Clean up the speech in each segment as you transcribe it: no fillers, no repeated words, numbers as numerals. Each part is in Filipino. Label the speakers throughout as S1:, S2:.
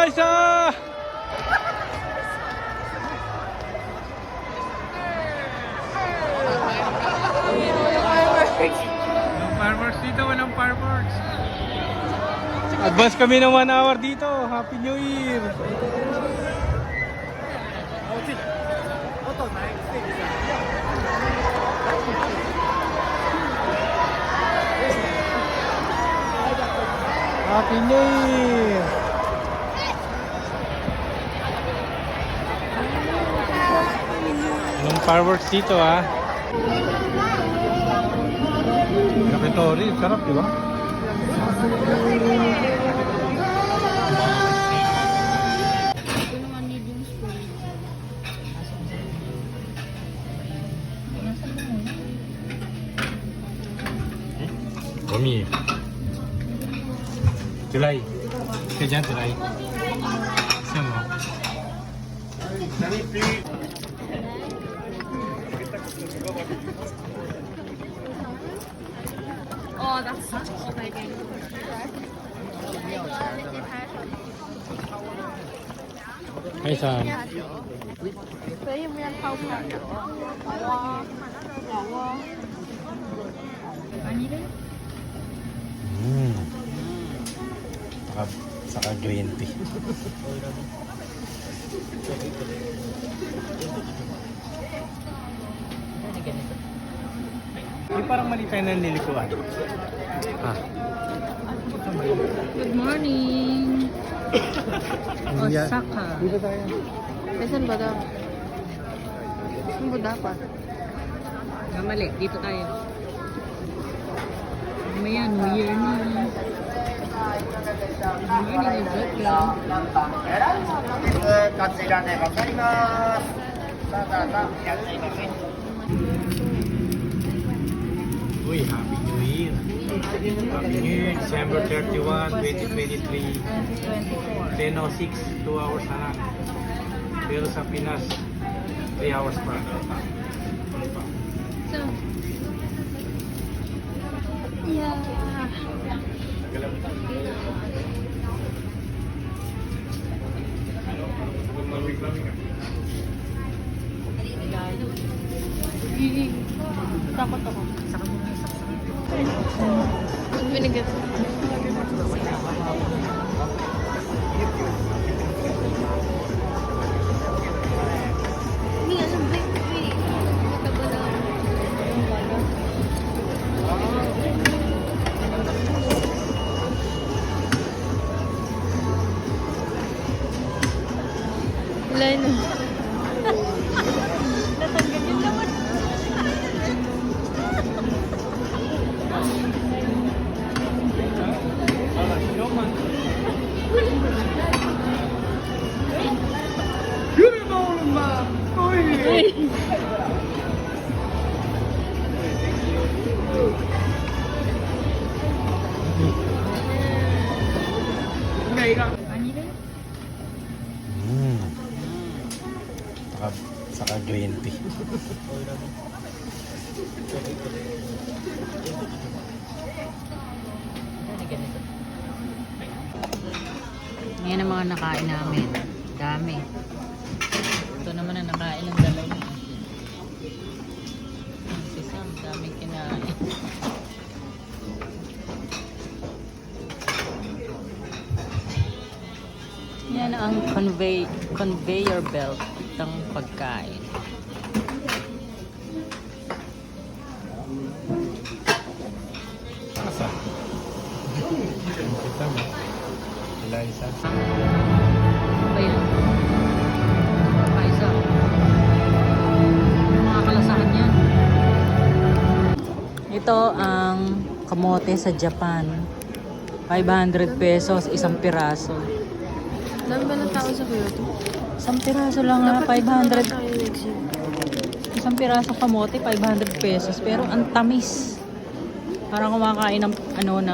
S1: Liza! Fireworks dito, walang fireworks. Advance kami ng 1 hour dito. Happy New Year! Happy New Year! Anong fireworks dito ha? Yakitori, sarap diba? Mami. Tulay. Ika dyan, tulay. Isa mo.
S2: Oh, that's such a cool idea.
S1: Ay, saan?
S2: 所以我们要泡泡。好啊，好啊。아니래?
S1: Saka green tea. Yung parang mali tayo na nilikuan.
S2: Good morning. Osaka.
S1: Dito tayo.
S2: Saan ba daw? Saan ba dapat? Mali, dito tayo. Mamaya, New Year na. New Year na vlog lang.
S3: こちらでございます。さあさあさあ、いらっしゃいませ。
S1: Uy, Happy New Year! Happy New Year, December 31, 2023. 10:06, 2 hours na lang. Pero sa Pinas, 3 hours pa.
S2: So, yeah. Takot ako. Binigat. Hindi nga sa break. Wala na. Natanggal yun naman.
S1: Saka green tea.
S2: Ngayon ang mga nakain namin. Dami. Ito naman ang nakain ng dalawa. Si Sam, daming kinain. Yan ang conveyor belt ng pagkain.
S1: Asa? Kita mo? Liza.
S2: Ba yan? Paisa. Mga kalasahan yan. Ito ang kamote sa Japan. 500 pesos, isang piraso.
S4: Dami ba ng tao sa Kyoto?
S2: Isang piraso lang nga, 500. Isang piraso kamote, 500 pesos. Pero ang tamis. Parang kumakain ng, ng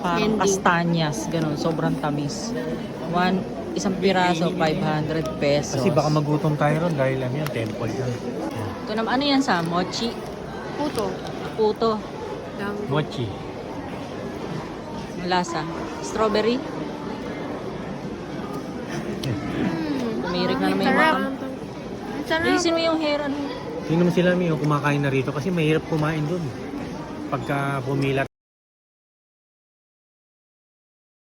S2: parang
S4: Candy.
S2: kastanyas. Ganun, sobrang tamis. Isang piraso, 500 pesos.
S1: Kasi baka magutom tayo ron dahil yan, temple yan.
S2: Ito naman, ano yan sa mochi?
S4: Puto.
S2: Puto.
S4: Dami.
S1: Mochi.
S2: Ang lasa. Strawberry. Tumirik na naman yung
S4: Sarap.
S2: mata.
S4: Ang sarap.
S2: Ayusin mo yung hair, ano.
S1: Sino naman sila Mio kumakain na rito kasi mahirap kumain doon. Pagka pumilat